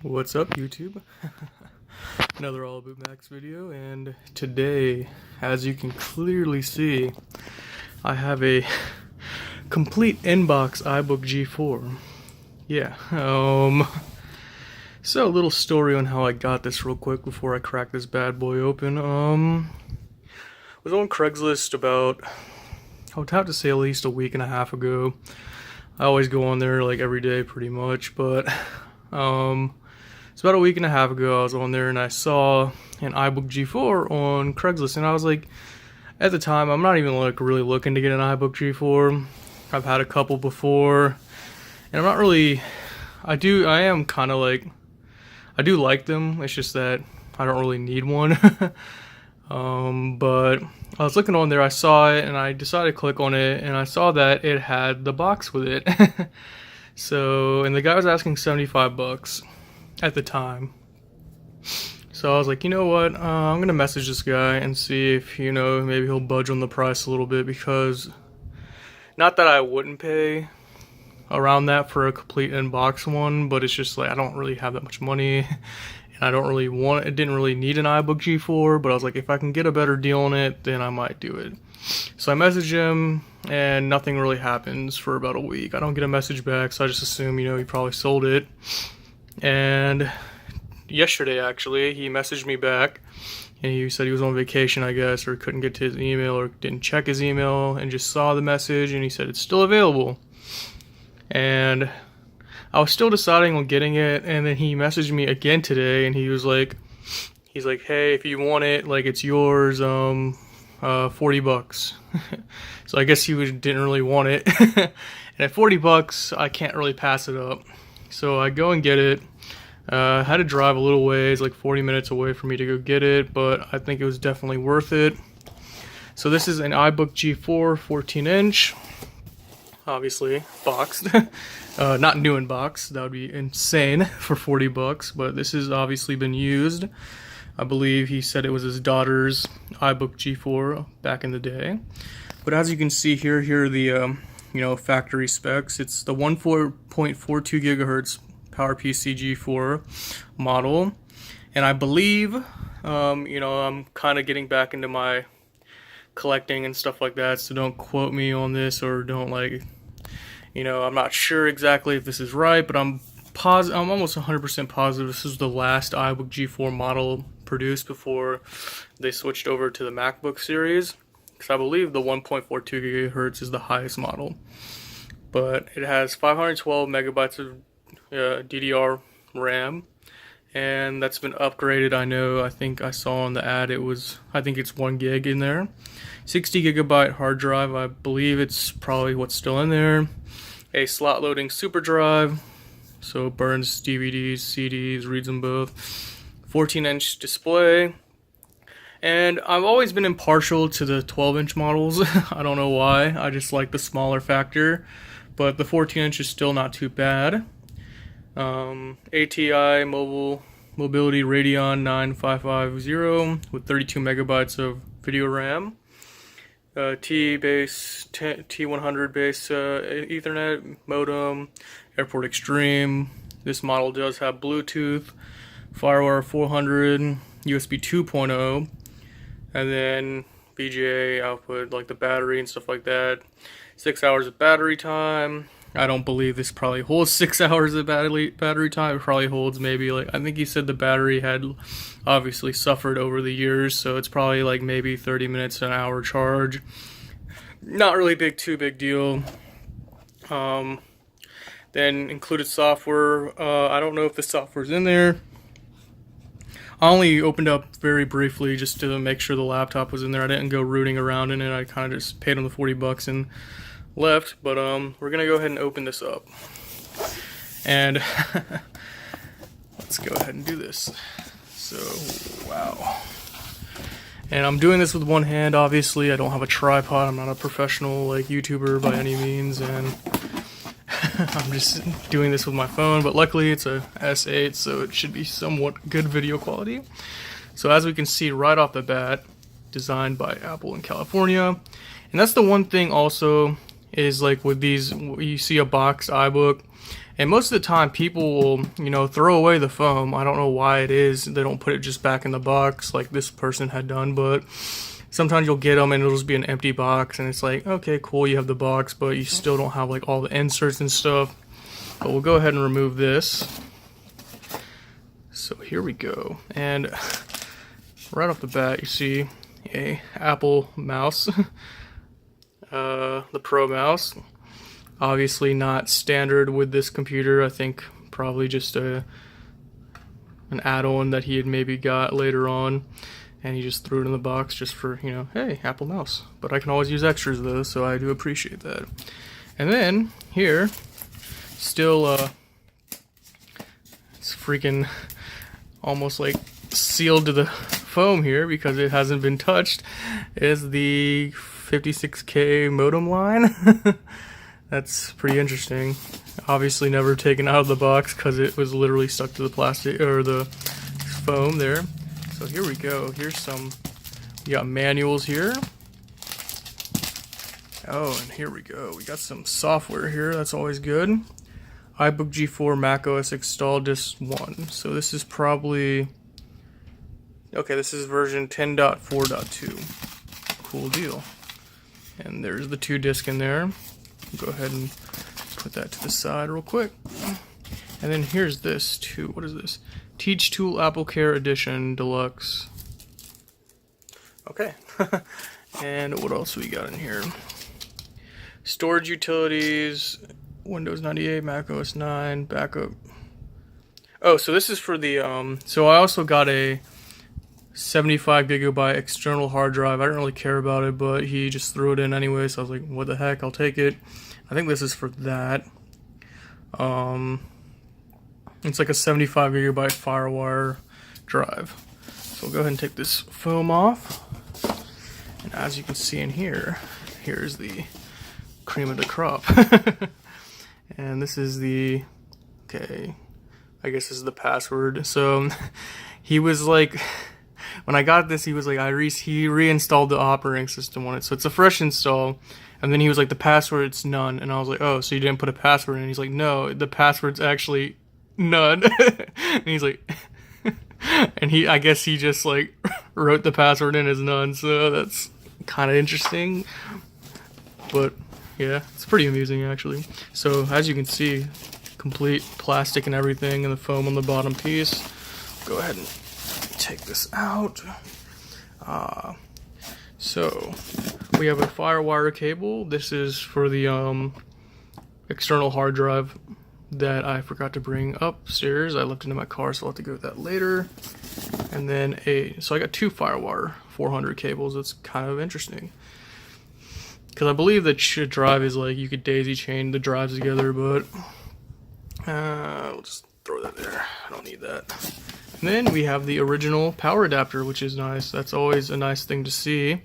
What's up, YouTube? Another Ibook Max video, and today, as you can clearly see, I have a complete inbox iBook G4. Yeah, so a little story on how I got this real quick before I crack this bad boy open. Was on Craigslist about, I would have to say at least a week and a half ago. I always go on there like every day pretty much, but it's about a week and a half ago I was on there and I saw an iBook G4 on Craigslist, and I was like, at the time, I'm not even like really looking to get an iBook G4. I've had a couple before, and I'm not really, I am kind of like, I do like them, it's just that I don't really need one. But I was looking on there, I saw it, and I decided to click on it, and I saw that it had the box with it. So, and the guy was asking 75 bucks at the time. So I was like, you know what, I'm gonna message this guy and see if, you know, maybe he'll budge on the price a little bit, because not that I wouldn't pay around that for a complete inbox one, but it's just like I don't really have that much money. I don't really want it, didn't really need an iBook G4, but I was like, if I can get a better deal on it, then I might do it. So I messaged him, and nothing really happens for about a week. I don't get a message back, so I just assume, you know, he probably sold it. And yesterday, actually, he messaged me back, and he said he was on vacation, I guess, or couldn't get to his email, or didn't check his email, and just saw the message, and he said it's still available. And I was still deciding on getting it, and then he messaged me again today, and he was like, hey, if you want it, like, it's yours, 40 bucks. So I guess he didn't really want it. And at 40 bucks, I can't really pass it up. So I go and get it. I had to drive a little ways, like 40 minutes away for me to go get it, but I think it was definitely worth it. So this is an iBook G4 14-inch. Obviously boxed. Not new in box, that would be insane for 40 bucks, but this has obviously been used. I believe he said it was his daughter's iBook G4 back in the day. But as you can see here are the you know, factory specs. It's the 14.42 gigahertz PowerPC G4 model, and I believe you know, I'm kind of getting back into my collecting and stuff like that, so don't quote me on this, or don't, like, you know, I'm not sure exactly if this is right, but I'm almost 100% positive this is the last iBook G4 model produced before they switched over to the MacBook series, because I believe the 1.42 gigahertz is the highest model. But it has 512 megabytes of DDR RAM, and that's been upgraded. I think I saw on the ad I think it's 1 gig in there. 60 gigabyte hard drive, I believe it's probably what's still in there. A slot loading super drive, so it burns DVDs, CDs, reads them both. 14-inch display, and I've always been impartial to the 12-inch models. I don't know why, I just like the smaller factor, but the 14-inch is still not too bad. ATI Mobility Radeon 9550 with 32 megabytes of video RAM. T100 base Ethernet modem, Airport Extreme. This model does have Bluetooth, FireWire 400, USB 2.0, and then VGA output, like the battery and stuff like that. 6 hours of battery time. I don't believe this probably holds 6 hours of battery time. It probably holds maybe, like, I think he said the battery had obviously suffered over the years, so it's probably like maybe 30 minutes to an hour charge. Not really too big deal. Then included software. I don't know if the software's in there. I only opened up very briefly just to make sure the laptop was in there. I didn't go rooting around in it. I kind of just paid him the 40 bucks and left. But we're gonna go ahead and open this up, and let's go ahead and do this. So, wow. And I'm doing this with one hand, obviously. I don't have a tripod. I'm not a professional, like, YouTuber by any means, and I'm just doing this with my phone, but luckily it's a S8, so it should be somewhat good video quality. So as we can see right off the bat, designed by Apple in California. And that's the one thing also, is like with these, you see a boxed iBook, And most of the time, people will, you know, throw away the foam. I don't know why it is. They don't put it just back in the box like this person had done, but sometimes you'll get them and it'll just be an empty box, and it's like, okay, cool, you have the box, but you still don't have like all the inserts and stuff. But we'll go ahead and remove this. So here we go. And right off the bat, you see a Apple mouse, the Pro mouse. Obviously not standard with this computer. I think probably just an add-on that he had maybe got later on, and he just threw it in the box just for, you know, hey, Apple mouse. But I can always use extras though, so I do appreciate that. And then here, still it's freaking almost like sealed to the foam here because it hasn't been touched, is the 56K modem line. That's pretty interesting. Obviously never taken out of the box because it was literally stuck to the plastic or the foam there. So here we go. Here's some, we got manuals here. Oh, and here we go. We got some software here. That's always good. Ibook G4 macOS install disk 1. So this is probably, okay, this is version 10.4.2. Cool deal. And there's the 2 disc in there. Go ahead and put that to the side real quick. And then here's this too. What is this? Teach Tool Apple Care Edition Deluxe. Okay. And what else we got in here? Storage utilities, Windows 98, Mac OS 9, backup. Oh, so this is for the, so I also got a 75 gigabyte external hard drive. I didn't really care about it, but he just threw it in anyway, so I was like, what the heck, I'll take it. I think this is for that. It's like a 75 gigabyte FireWire drive. So we'll go ahead and take this foam off. And as you can see in here, here's the cream of the crop. And this is the, okay, I guess this is the password. So he was like, when I got this, he was like, he reinstalled the operating system on it. So it's a fresh install. And then he was like, the password's none. And I was like, oh, so you didn't put a password in? And he's like, no, the password's actually none. And he's like, and I guess he just like wrote the password in as none. So that's kind of interesting. But yeah, it's pretty amusing actually. So as you can see, complete plastic and everything, and the foam on the bottom piece. Go ahead and take this out. So we have a FireWire cable. This is for the external hard drive that I forgot to bring upstairs. I left it in my car, so I'll have to go with that later. And then so I got 2 FireWire 400 cables. That's kind of interesting, because I believe that drive is like you could daisy chain the drives together, but we'll just throw that there. I don't need that. And then we have the original power adapter, which is nice. That's always a nice thing to see,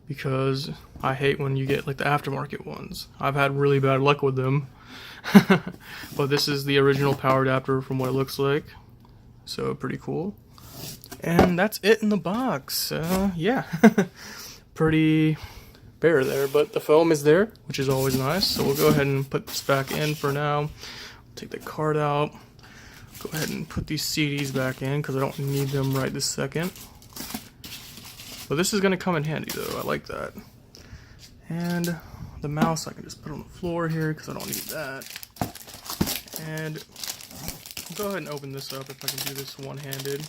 because I hate when you get like the aftermarket ones. I've had really bad luck with them. But this is the original power adapter from what it looks like. So pretty cool. And that's it in the box. Yeah. Pretty bare there, but the foam is there, which is always nice. So we'll go ahead and put this back in for now. Take the card out. Go ahead and put these CDs back in because I don't need them right this second. But this is going to come in handy though. I like that. And the mouse I can just put on the floor here because I don't need that. And I'll go ahead and open this up if I can do this one-handed.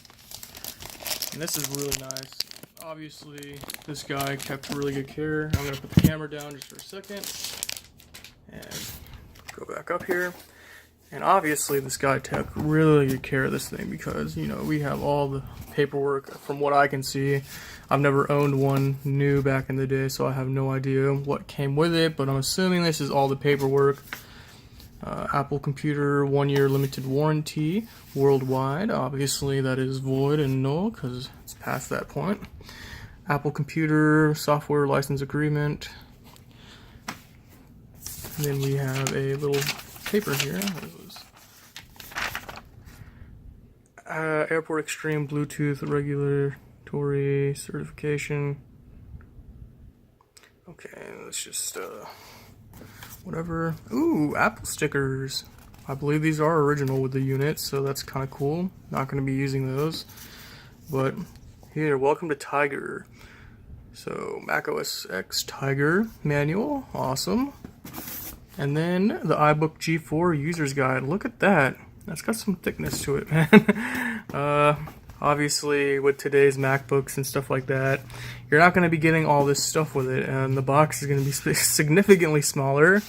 And this is really nice. Obviously, this guy kept really good care. I'm going to put the camera down just for a second. And go back up here. And obviously this guy took really good care of this thing because, you know, we have all the paperwork from what I can see. I've never owned one new back in the day, so I have no idea what came with it, but I'm assuming this is all the paperwork. Apple computer 1-year limited warranty worldwide. Obviously that is void and null because it's past that point. Apple computer software license agreement. And then we have a little paper here. What is this? Airport Extreme Bluetooth regulatory certification. Okay, let's just whatever. Ooh, Apple stickers. I believe these are original with the unit, so that's kind of cool. Not going to be using those. But here, welcome to Tiger. So Mac OS X Tiger manual, awesome. And then the iBook G4 user's guide. Look at that. That's got some thickness to it, man. Obviously, with today's MacBooks and stuff like that, you're not going to be getting all this stuff with it, and the box is going to be significantly smaller.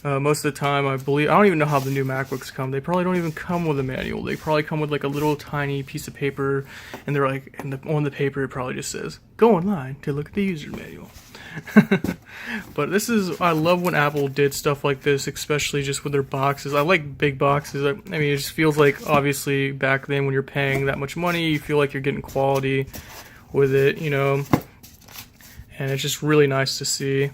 Most of the time, I don't even know how the new MacBooks come. They probably don't even come with a manual. They probably come with like a little tiny piece of paper, and they're like, on the paper it probably just says, "Go online to look at the user manual." But I love when Apple did stuff like this, especially just with their boxes. I like big boxes. I mean, it just feels like, obviously, back then when you're paying that much money, you feel like you're getting quality with it, you know. And it's just really nice to see.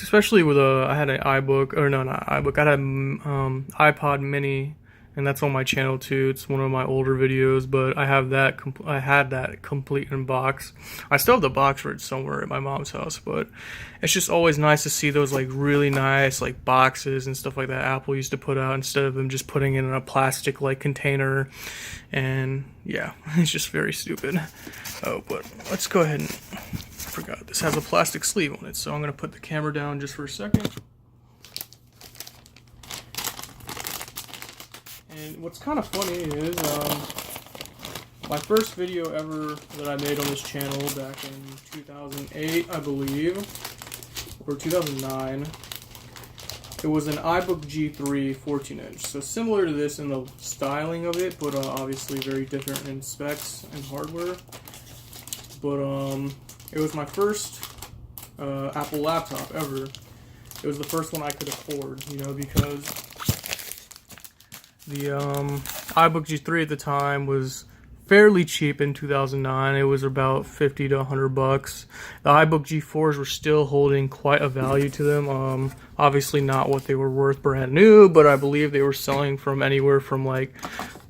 Especially with I had an iBook, or no, not iBook, I had an iPod mini, and that's on my channel too. It's one of my older videos, but I have that, I had that complete in box. I still have the box for it somewhere at my mom's house, but it's just always nice to see those like really nice like boxes and stuff like that Apple used to put out, instead of them just putting it in a plastic like container. And yeah, it's just very stupid. Oh, but let's go ahead and, I forgot, this has a plastic sleeve on it, so I'm going to put the camera down just for a second. And what's kind of funny is, my first video ever that I made on this channel back in 2008, I believe, or 2009, it was an iBook G3 14-inch. So similar to this in the styling of it, but obviously very different in specs and hardware. But it was my first Apple laptop ever. It was the first one I could afford, you know, because the iBook G3 at the time was fairly cheap in 2009. It was about 50 to 100 bucks. The iBook G4s were still holding quite a value to them. Obviously not what they were worth brand new, but I believe they were selling from anywhere from like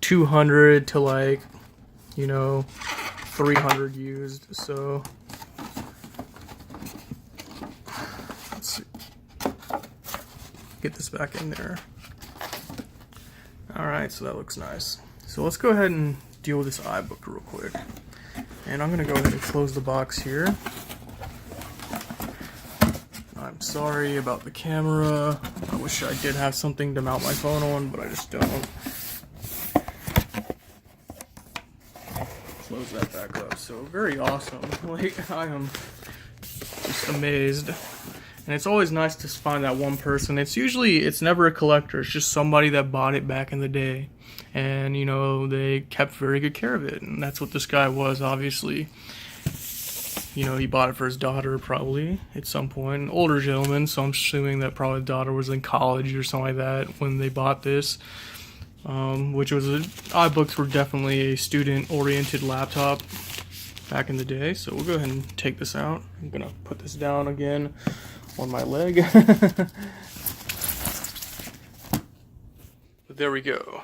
200 to like, you know, 300 used. So let's see. Get this back in there. Alright, so that looks nice. So let's go ahead and deal with this iBook real quick. And I'm going to go ahead and close the box here. I'm sorry about the camera. I wish I did have something to mount my phone on, but I just don't. Close that back up. So very awesome. Like, I am just amazed. And it's always nice to find that one person. It's never a collector. It's just somebody that bought it back in the day. And, you know, they kept very good care of it. And that's what this guy was, obviously. You know, he bought it for his daughter, probably, at some point. An older gentleman, so I'm assuming that probably the daughter was in college or something like that when they bought this. iBooks were definitely a student-oriented laptop back in the day. So we'll go ahead and take this out. I'm going to put this down again on my leg. But there we go.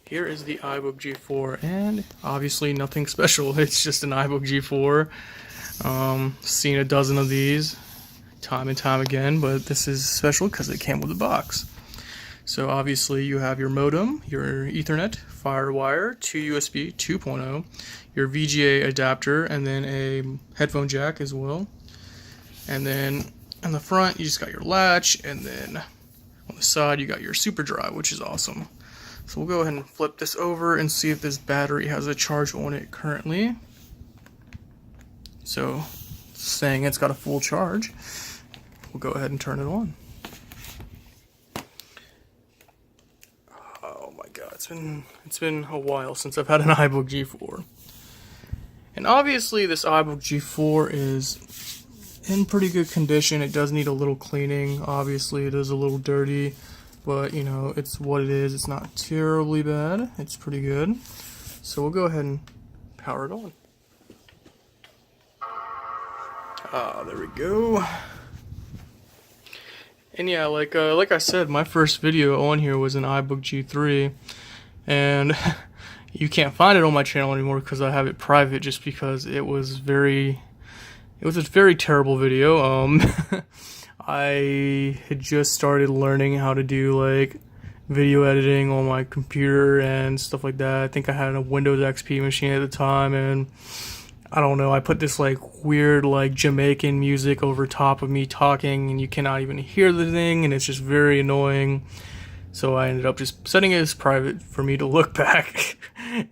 Here is the iBook G4, and obviously nothing special. It's just an iBook G4. Seen a dozen of these time and time again, but this is special because it came with a box. So obviously you have your modem, your Ethernet, FireWire, 2 USB 2.0, your VGA adapter, and then a headphone jack as well. And then in the front, you just got your latch, and then on the side, you got your super drive, which is awesome. So we'll go ahead and flip this over and see if this battery has a charge on it currently. So, it's saying it's got a full charge. We'll go ahead and turn it on. Oh my god, it's been a while since I've had an iBook G4. And obviously this iBook G4 is in pretty good condition. It does need a little cleaning. Obviously it is a little dirty, but you know, it's what it is. It's not terribly bad. It's pretty good. So we'll go ahead and power it on. There we go. And yeah, like I said, my first video on here was an iBook G3, and you can't find it on my channel anymore because I have it private, just because it was a very terrible video. I had just started learning how to do like video editing on my computer and stuff like that. I think I had a Windows XP machine at the time, and I don't know, I put this like weird like Jamaican music over top of me talking, and you cannot even hear the thing, and it's just very annoying. So I ended up just setting it as private for me to look back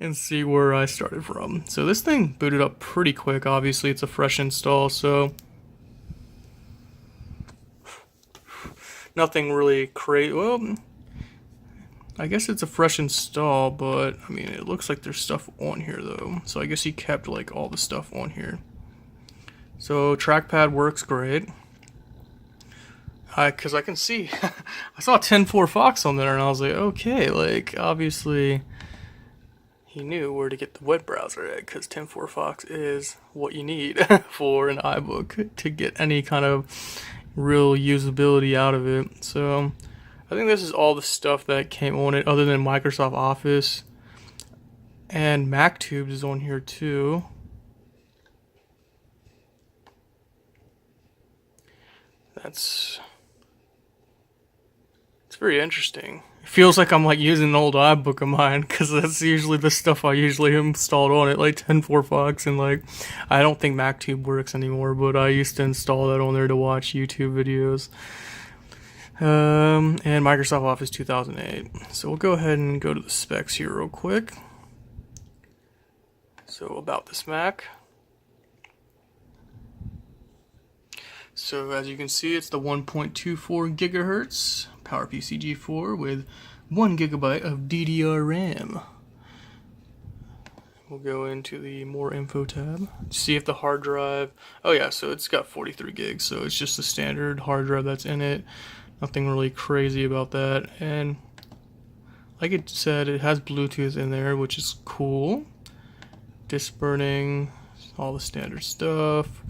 and see where I started from. So this thing booted up pretty quick. Obviously it's a fresh install, so nothing really crazy. Well, I guess it's a fresh install, but I mean, it looks like there's stuff on here though. So I guess he kept like all the stuff on here. So trackpad works great. Cause I can see, I saw 10.4 Fox on there, and I was like, okay, like obviously he knew where to get the web browser at, cause 10.4 Fox is what you need for an iBook to get any kind of real usability out of it. So I think this is all the stuff that came on it, other than Microsoft Office, and MacTubes is on here too. It's very interesting. It feels like I'm like using an old iBook of mine, because that's usually the stuff I usually installed on it, like 10.4 Fox, and like I don't think MacTube works anymore, but I used to install that on there to watch YouTube videos. And Microsoft Office 2008. So we'll go ahead and go to the specs here real quick. So about this Mac. So as you can see, it's the 1.24 gigahertz PowerPC G4 with 1 gigabyte of DDR RAM. We'll go into the more info tab, see if the hard drive, oh yeah, so it's got 43 gigs, so it's just the standard hard drive that's in it. Nothing really crazy about that. And like it said, it has Bluetooth in there, which is cool. Disk burning, all the standard stuff.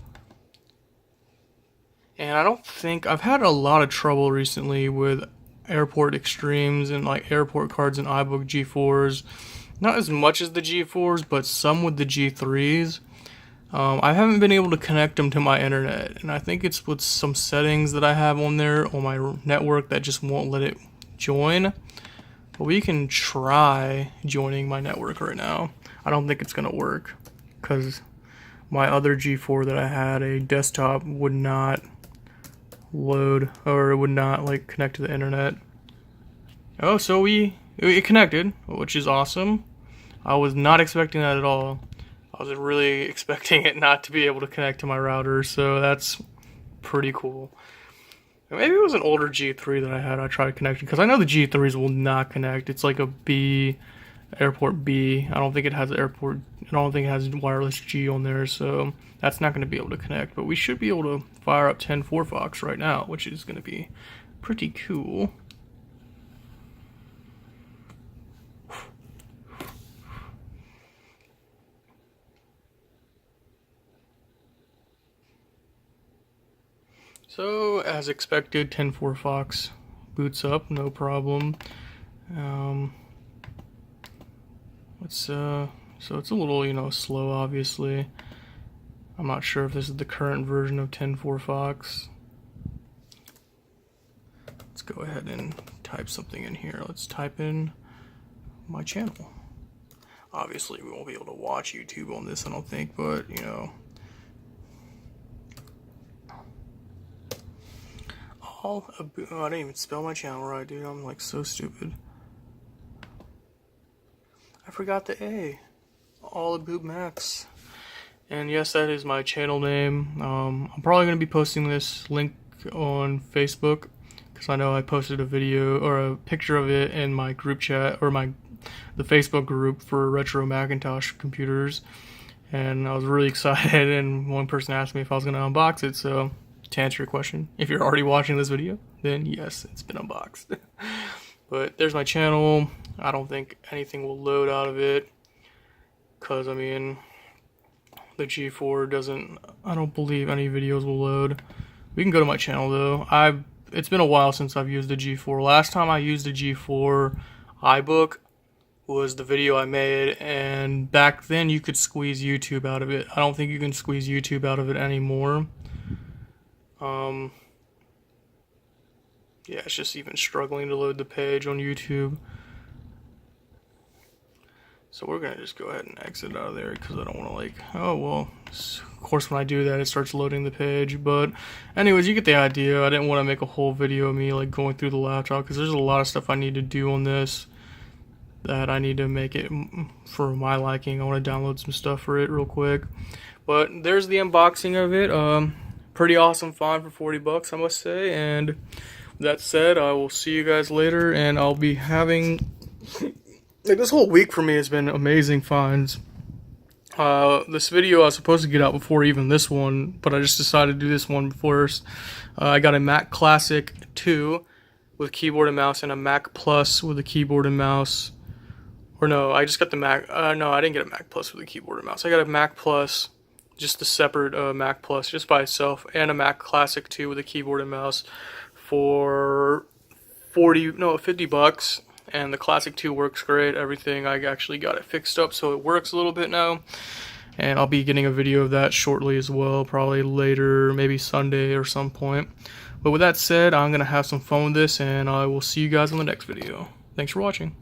And I don't think, I've had a lot of trouble recently with airport extremes and like airport cards and iBook G4s. Not as much as the G4s, but some with the G3s. I haven't been able to connect them to my internet, and I think it's with some settings that I have on there on my network that just won't let it join. But we can try joining my network right now. I don't think it's gonna work, because my other G4 that I had, a desktop, would not load, or it would not like connect to the internet. Oh, so it connected, which is awesome. I was not expecting that at all. I was really expecting it not to be able to connect to my router, so that's pretty cool. Maybe it was an older G3 that I had. I tried connecting, because I know the G3s will not connect. It's like a B, airport B. I don't think it has airport. I don't think it has wireless G on there, so that's not going to be able to connect. But we should be able to fire up 10.4 Fox right now, which is going to be pretty cool. So, as expected, 10.4 Fox boots up, no problem. So it's a little, slow, obviously. I'm not sure if this is the current version of 10.4 Fox. Let's go ahead and type something in here. Let's type in my channel. Obviously, we won't be able to watch YouTube on this, I don't think, but, I didn't even spell my channel right, dude. I'm like so stupid. I forgot the A. All Ibook Max. And yes, that is my channel name. I'm probably going to be posting this link on Facebook, because I know I posted a video or a picture of it in my group chat, or the Facebook group for retro Macintosh computers, and I was really excited, and one person asked me if I was going to unbox it. So to answer your question, if you're already watching this video, then yes, it's been unboxed. But there's my channel. I don't think anything will load out of it, because I mean, the G4 doesn't, I don't believe any videos will load. We can go to my channel though. It's been a while since I've used the G4. Last time I used the G4 iBook was the video I made, and back then you could squeeze YouTube out of it. I don't think you can squeeze YouTube out of it anymore. yeah, it's just even struggling to load the page on YouTube. So we're gonna just go ahead and exit out of there because I don't want to like, oh well, of course when I do that it starts loading the page. But anyways, you get the idea. I didn't want to make a whole video of me like going through the laptop because there's a lot of stuff I need to do on this that I need to make it for my liking. I want to download some stuff for it real quick. But there's the unboxing of it. Pretty awesome find for 40 bucks, I must say. And with that said, I will see you guys later, and I'll be having like this whole week for me has been amazing finds. This video I was supposed to get out before even this one, but I just decided to do this one first. I got a Mac Classic 2 with keyboard and mouse, and a Mac Plus with a keyboard and mouse. Or no, I just got the Mac. No, I didn't get a Mac Plus with a keyboard and mouse. I got a Mac Plus, just the separate Mac Plus, just by itself, and a Mac Classic 2 with a keyboard and mouse for 50 bucks. And the Classic 2 works great, everything. I actually got it fixed up so it works a little bit now. And I'll be getting a video of that shortly as well, probably later, maybe Sunday or some point. But with that said, I'm going to have some fun with this, and I will see you guys in the next video. Thanks for watching.